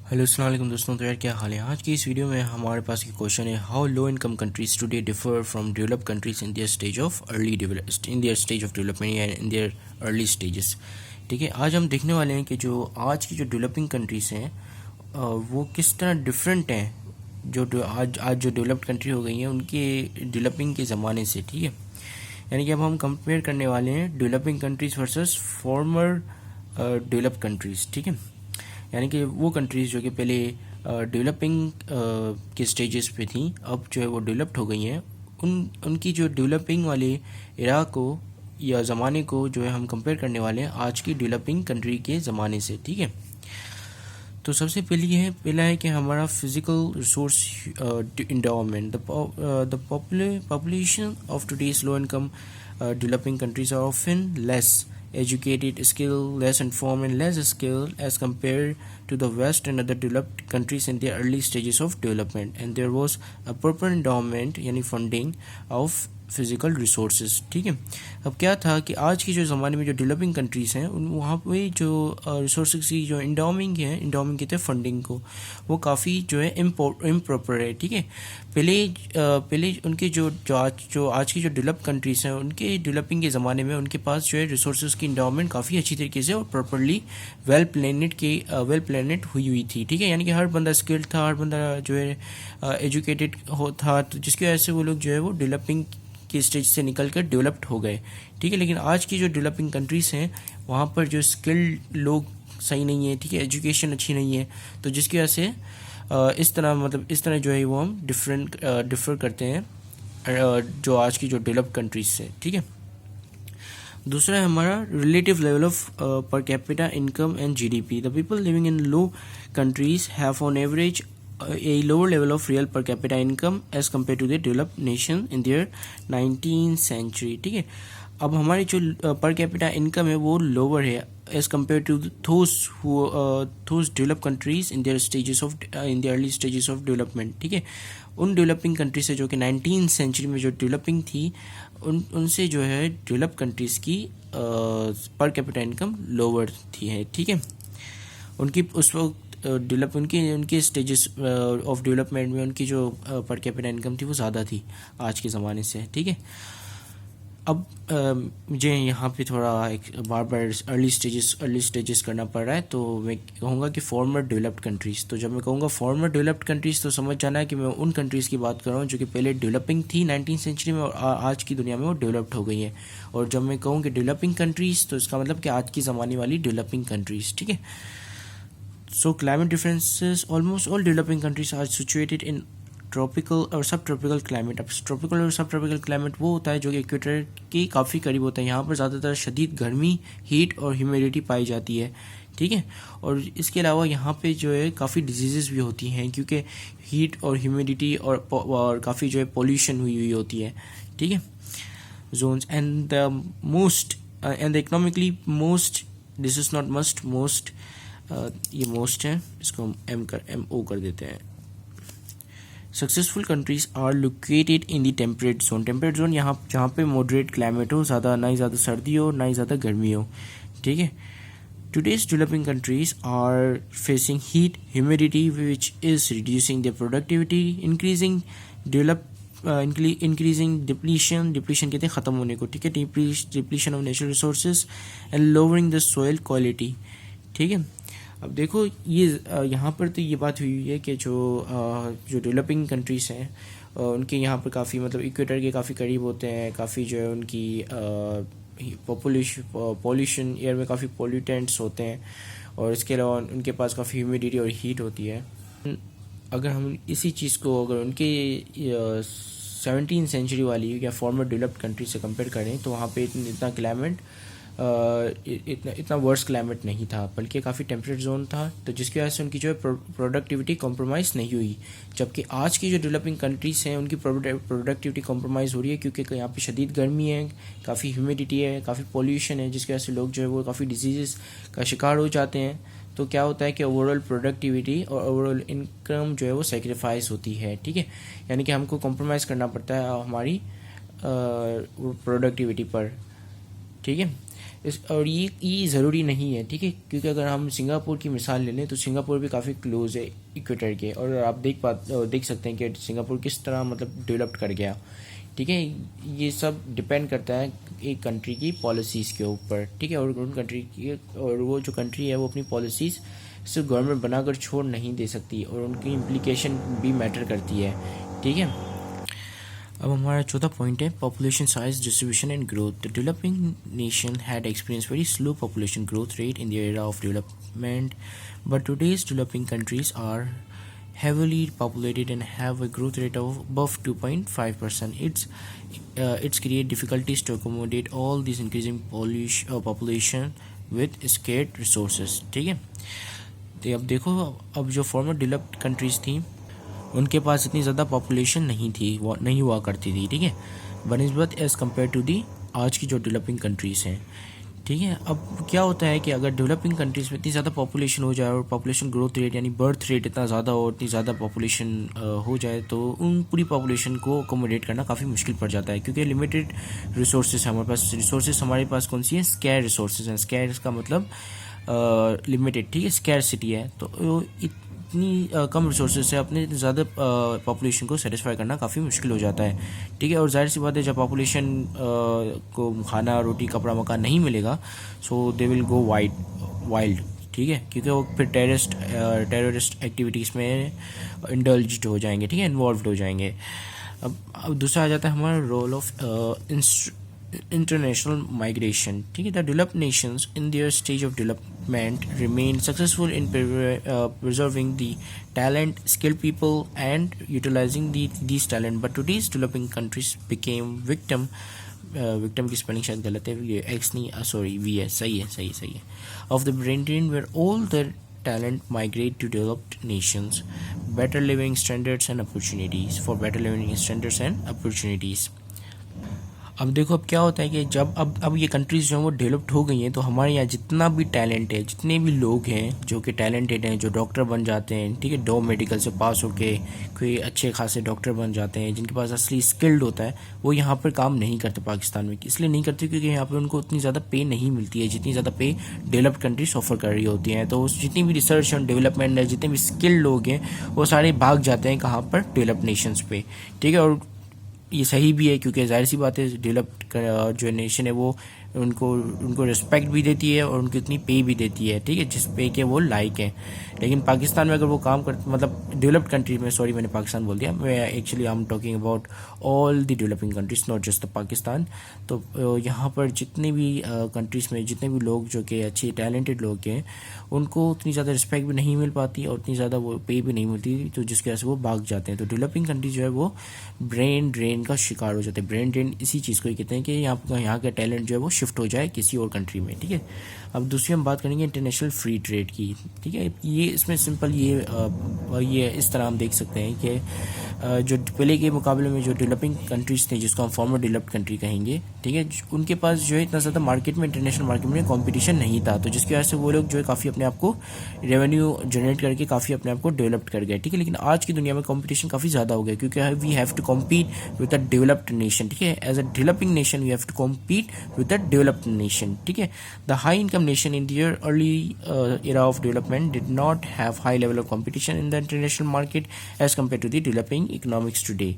Hello अस्सलाम वालेकुम दोस्तों। तो यार क्या हाल है। आज की इस वीडियो में हमारे पास एक क्वेश्चन है, how low income countries today differ from developed countries in their stage of development या इन देयर अर्ली स्टेजेस। ठीक है, आज हम देखने वाले हैं कि जो आज की जो डेवलपिंग कंट्रीज हैं वो किस तरह डिफरेंट हैं आज जो डेवलप्ड कंट्री हो गई हैं उनके डेवलपिंग के ज़माने से। ठीक है, यानी कि अब हम कंपेयर करने वाले हैं developing countries versus farmer developed countries. ठीक है, यानी कि वो कंट्रीज़ जो कि पहले डेवलपिंग के स्टेजेस पे थी, अब जो है वो डेवलप्ड हो गई हैं, उनकी जो डेवलपिंग वाले इरा को या ज़माने को जो है हम कंपेयर करने वाले हैं आज की डेवलपिंग कंट्री के ज़माने से। ठीक है, तो सबसे पहला है कि हमारा physical resource endowment. The population of today's low income developing countries are often less educated, skilled, less informed, and less skilled as compared to the West and other developed countries in their early stages of development. And there was a proper endowment, यानी funding of physical resources. ठीक है, अब क्या था कि आज की जो ज़माने में जो डेवलपिंग कंट्रीज़ हैं उन वहाँ पे जो रिसोर्सेज की जो इंडाउमिंग कहते हैं फंडिंग को, वो काफ़ी जो है इम्प्रॉपर है। ठीक है, पहले उनके जो आज की जो डेवलप कंट्रीज़ हैं उनके डेवलपिंग के ज़माने में उनके पास जो है रिसोर्सेज की इंडाउमेंट काफ़ी अच्छी तरीके से और प्रॉपरली वेल प्लानेड हुई थी। ठीक है, यानी कि हर बंदा स्किल्ड था, हर बंदा जो है एजुकेटेड था, तो जिसकी वजह से वो लोग जो है वो डेवलपिंग के स्टेज से निकल कर डेवलप्ड हो गए। ठीक है, लेकिन आज की जो डेवलपिंग कंट्रीज़ हैं वहाँ पर जो स्किल्ड लोग सही नहीं है, ठीक है, एजुकेशन अच्छी नहीं है, तो जिसकी वजह से इस तरह जो है वो हम डिफर करते हैं जो आज की जो डेवलप्ड कंट्रीज से। ठीक है, दूसरा है हमारा relative level of per capita income and GDP. The people living in low countries have on average a lower level of real per capita income as compared to the developed nation in their 19th century। ठीक है, अब हमारी जो per capita income है वो lower है as compare to those developed countries in their early stages of development। ठीक है, उन डेवलपिंग कंट्री से जो कि 19th सेंचुरी में जो डेवलपिंग थी उनसे जो है डेवलप कंट्रीज़ की पर कैपिटा इनकम लोअर थी है। ठीक है, उनकी उस वक्त उनके स्टेजेस ऑफ डेवलपमेंट में उनकी जो पर कैपिटा इनकम थी वो ज़्यादा थी आज के ज़माने से। ठीक है, अब मुझे यहाँ पे थोड़ा एक बार अर्ली स्टेजेस करना पड़ रहा है, तो मैं कहूँगा कि फॉर्मर डेवलप्ड कंट्रीज़। तो जब मैं कहूँगा फॉर्मर डेवलप्ड कंट्रीज़ तो समझ जाना है कि मैं उन कंट्रीज़ की बात कर रहा हूँ जो कि पहले डेवलपिंग थी 19th सेंचुरी में और आज की दुनिया में वो डेवलप्ड हो गई है। और जब मैं कहूँ कि डेवलपिंग कंट्रीज़ तो इसका मतलब कि आज की ज़माने वाली डेवलपिंग कंट्रीज़। ठीक है, so climate differences, almost all developing countries are situated in tropical और सब ट्रॉपिकल क्लाइमेट। अब ट्रॉपिकल और सब ट्रॉपिकल क्लाइमेट वो होता है जो कि इक्वेटर के काफ़ी करीब होता है। यहाँ पर ज़्यादातर शदीद गर्मी, हीट और ह्यूमिडिटी पाई जाती है। ठीक है, और इसके अलावा यहाँ पे जो है काफ़ी डिजीज़ भी होती हैं क्योंकि हीट और ह्यूमिडिटी और काफ़ी जो है पोल्यूशन हुई होती है। ठीक है, zones and the economically most, this is not most, ये मोस्ट है, इसको हम एम ओ कर देते हैं। Successful countries are located in the temperate zone यहाँ जहाँ पे मॉडरेट क्लाइमेट हो, ना ही ज़्यादा सर्दी हो ना ही ज़्यादा गर्मी हो। ठीक है, today's developing countries are facing heat, humidity which is reducing their productivity, increasing depletion कहते हैं ख़त्म होने को। ठीक है, depletion of natural resources and lowering the soil quality. ठीक है, अब देखो ये यहाँ पर तो ये बात हुई है कि जो डेवलपिंग कंट्रीज़ हैं उनके यहाँ पर काफ़ी इक्वेटर के काफ़ी करीब होते हैं, काफ़ी जो है उनकी पॉल्यूशन, एयर में काफ़ी पॉल्यूटेंट्स होते हैं और इसके अलावा उनके पास काफ़ी ह्यूमिडिटी और हीट होती है। अगर हम इसी चीज़ को अगर उनके 17th सेंचुरी वाली या फॉर्मर डेवलप्ड कंट्री से कंपेयर करें तो वहाँ पे इतना क्लाइमेट इतना वर्स क्लाइमेट नहीं था, बल्कि काफ़ी टेम्परेट जोन था, तो जिसकी वजह से उनकी जो है प्रोडक्टिविटी कॉम्प्रोमाइज़ नहीं हुई। जबकि आज की जो डेवलपिंग कंट्रीज़ हैं उनकी प्रोडक्टिविटी कॉम्प्रोमाइज़ हो रही है क्योंकि यहाँ पे शदीद गर्मी है, काफ़ी ह्यूमिडिटी है, काफ़ी पोल्यूशन है, जिसकी वजह से लोग जो है वो काफ़ी डिजीज़ का शिकार हो जाते हैं। तो क्या होता है कि ओवरऑल प्रोडक्टिविटी और ओवरऑल इनकम जो है वो सेक्रीफाइस होती है। ठीक है, यानी कि हमको कॉम्प्रोमाइज़ करना पड़ता है हमारी प्रोडक्टिविटी पर। ठीक है, और ये ज़रूरी नहीं है, ठीक है, क्योंकि अगर हम सिंगापुर की मिसाल ले लें तो सिंगापुर भी काफ़ी क्लोज है इक्वेटर के, और आप देख सकते हैं कि सिंगापुर किस तरह मतलब डेवलप्ड कर गया, ठीक है। ये सब डिपेंड करता है एक कंट्री की पॉलिसीज़ के ऊपर, ठीक है, और उन कंट्री की, और वो जो कंट्री है वो अपनी पॉलिसीज़ सिर्फ गवर्नमेंट बनाकर छोड़ नहीं दे सकती, और उनकी इम्प्लीकेशन भी मैटर करती है, ठीक है। अब हमारा चौथा पॉइंट है population size distribution and growth. The developing nation had experience very slow population growth rate in the era of development, but today's developing countries are heavily populated and have a growth rate of above 2.5%. It's create difficulties to accommodate all these increasing population with scarce resources, ठीक है। तो अब देखो, अब जो farmer developed countries थी उनके पास इतनी ज़्यादा पॉपुलेशन नहीं हुआ करती थी, ठीक है, बनिस्बत एज़ कम्पेयर टू दी आज की जो डेवलपिंग कंट्रीज़ हैं, ठीक है। अब क्या होता है कि अगर डेवलपिंग कंट्रीज़ में इतनी ज़्यादा पॉपुलेशन हो जाए और पॉपुलेशन ग्रोथ रेट यानी बर्थ रेट इतना ज़्यादा हो, इतनी ज़्यादा पॉपुलेशन हो जाए, तो उन पूरी पॉपुलेशन को अकोमोडेट करना काफ़ी मुश्किल पड़ जाता है, क्योंकि लिमिटेड रिसोर्सेज है हमारे पास। रिसोर्सेज हमारे पास कौन सी है? स्कैर रिसोर्सेज हैं। स्कैर का मतलब लिमिटेड, ठीक है, स्कैरसिटी है, तो इतनी कम रिसोर्सेज से अपने ज़्यादा पॉपुलेशन को सेटिस्फाई करना काफ़ी मुश्किल हो जाता है, ठीक है। और जाहिर सी बात है, जब पॉपुलेशन को खाना, रोटी, कपड़ा, मकान नहीं मिलेगा, सो दे विल गो वाइल्ड, ठीक है, क्योंकि वो फिर टेररिस्ट एक्टिविटीज़ में इंडल्ज्ड हो जाएंगे, ठीक है, इन्वॉल्व हो जाएंगे। अब दूसरा आ जाता है हमारा रोल ऑफ international migration, ठीक है। The developed nations in their stage of development remain successful in preserving the talent, skilled people and utilizing these talent, but today's developing countries became victim की स्पेलिंग शायद गलत है, ये x नहीं, sorry we है, सही है of the brain drain where all the talent migrate to developed nations, better living standards and opportunities. अब देखो, अब क्या होता है कि जब अब ये कंट्रीज़ जो हैं वो डेवलप्ड हो गई हैं, तो हमारे यहाँ जितना भी टैलेंट है, जितने भी लोग हैं जो कि टैलेंटेड हैं, जो डॉक्टर बन जाते हैं, ठीक है, डो मेडिकल से पास होके कोई अच्छे खासे डॉक्टर बन जाते हैं, जिनके पास असली स्किल्ड होता है, वो यहाँ पर काम नहीं करते पाकिस्तान में। इसलिए नहीं करते क्योंकि यहाँ पर उनको उतनी ज़्यादा पे नहीं मिलती है जितनी ज़्यादा पे डेवलप्ड कंट्रीज ऑफर कर रही होती हैं। तो जितनी भी रिसर्च और डेवलपमेंट है, जितने भी स्किल्ड लोग हैं, वो सारे भाग जाते हैं कहाँ पर? डेवलप्ड नेशंस पे, ठीक है। और ये सही भी है, क्योंकि जाहिर सी बात है, डेवलप्ड जो नेशन है वो उनको रिस्पेक्ट भी देती है और उनकी उतनी पे भी देती है, ठीक है, जिस पे के वो लायक है। लेकिन पाकिस्तान में अगर वो काम कर, मतलब डेवलप्ड कंट्री में, सॉरी मैंने पाकिस्तान बोल दिया, मैं actually I am talking about all the developing countries, not just the Pakistan. तो यहाँ पर जितने भी कंट्रीज़ में जितने भी लोग जो कि अच्छे टैलेंटेड लोग हैं, उनको उतनी ज़्यादा रिस्पेक्ट भी नहीं मिल पाती और उतनी ज़्यादा वो पे भी नहीं मिलती, तो जिसकी वजह से वो भाग जाते हैं। तो डेवलपिंग कंट्री जो है वो ब्रेन ड्रेन का शिकार हो जाते हैं। ब्रेन ड्रेन इसी चीज़ को ही कहते हैं कि यहाँ का टैलेंट जो है वो शिफ्ट हो जाए किसी और कंट्री में, ठीक है। अब दूसरी हम बात करेंगे इंटरनेशनल फ्री ट्रेड की, ठीक है। ये इसमें सिंपल ये इस तरह हम देख सकते हैं कि जो पहले के मुकाबले में जो डेवलपिंग कंट्रीज़ थे, जिसको हम फॉर्मर डेवलप्ड कंट्री कहेंगे, ठीक है, उनके पास जो है इतना ज़्यादा मार्केट में, इंटरनेशनल मार्केट में कंपटीशन नहीं था, तो जिसकी वजह से वो लोग जो है काफ़ी अपने आप को रेवेन्यू जनरेट करके काफ़ी अपने आप को डेवलप्ड कर गए, ठीक है। लेकिन आज की दुनिया में कंपटीशन काफ़ी ज़्यादा हो गया, क्योंकि we have to compete with a developed nation, ठीक है। As a developing nation we have to compete with a developed nation, ठीक है। The high income nation in their early era of development did not have high level of competition in the international market as compared to the developing economics today.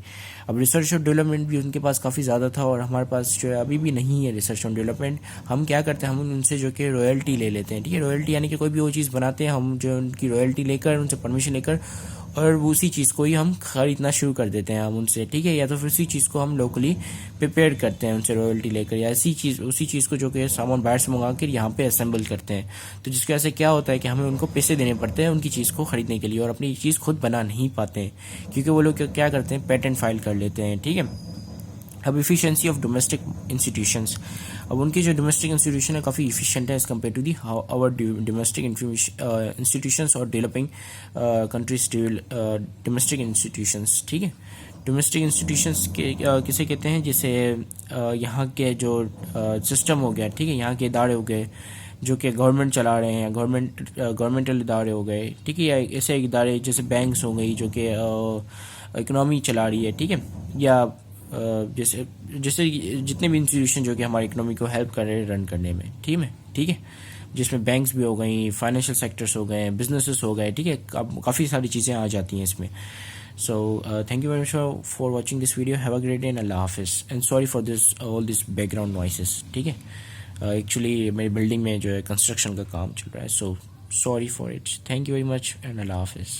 अब research और development भी उनके पास काफ़ी ज़्यादा था और हमारे पास जो है अभी भी नहीं है रिसर्च और डेवलपमेंट। हम क्या करते हैं, हम उनसे जो कि रॉयल्टी ले लेते हैं, ठीक है। रॉयल्टी यानी कि कोई भी वो चीज़ बनाते हैं, हम जो उनकी रॉयल्टी लेकर, उनसे परमिशन लेकर, और उसी चीज़ को ही हम खरीदना शुरू कर देते हैं हम उनसे, ठीक है। या तो फिर उसी चीज़ को हम लोकली प्रिपेयर करते हैं उनसे रॉयल्टी लेकर, या उसी चीज़ को जो कि सामान बाहर से मंगा कर यहाँ पे असेंबल करते हैं। तो जिसकी वजह से क्या होता है कि हमें उनको पैसे देने पड़ते हैं उनकी चीज़ को ख़रीदने के लिए, और अपनी चीज़ खुद बना नहीं पाते हैं, क्योंकि वो लोग क्या करते हैं, पेटेंट फाइल कर लेते हैं, ठीक है। अब इफ़िशेंसी ऑफ डोमेस्टिक इंस्टीट्यूशंस, अब उनकी जो डोमेस्टिक इंस्टीट्यूशन है काफ़ी इफिशिएंट है as compare to the our domestic institutions और डेवलपिंग कंट्रीज डोमेस्टिक इंस्टीट्यूशंस, ठीक है। डोमेस्टिक इंस्टीट्यूशंस के किसे कहते हैं, जैसे यहाँ के जो सिस्टम हो गया, ठीक है, यहाँ के इदारे हो गए जो कि गवर्नमेंट चला रहे हैं, गवर्नमेंटल इदारे हो गए, ठीक है, या ऐसे इदारे जैसे बैंक्स हो गई जो कि इकनॉमी चला रही है, ठीक है, या जैसे जैसे जितने भी इंस्टीट्यूशन जो कि हमारी इकोनॉमी को हेल्प कर रहे हैं रन करने में, ठीक है, जिसमें बैंक्स भी हो गई, फाइनेंशियल सेक्टर्स हो गए, बिजनेसेस हो गए, ठीक है, काफ़ी सारी चीज़ें आ जाती हैं इसमें. So thank you very much for watching this video. Have a great day and Allah Hafiz. And sorry for this all this background noises. ठीक है, एक्चुअली मेरी बिल्डिंग में जो है कंस्ट्रक्शन का काम चल रहा है, so sorry for it. Thank you very much and Allah Hafiz.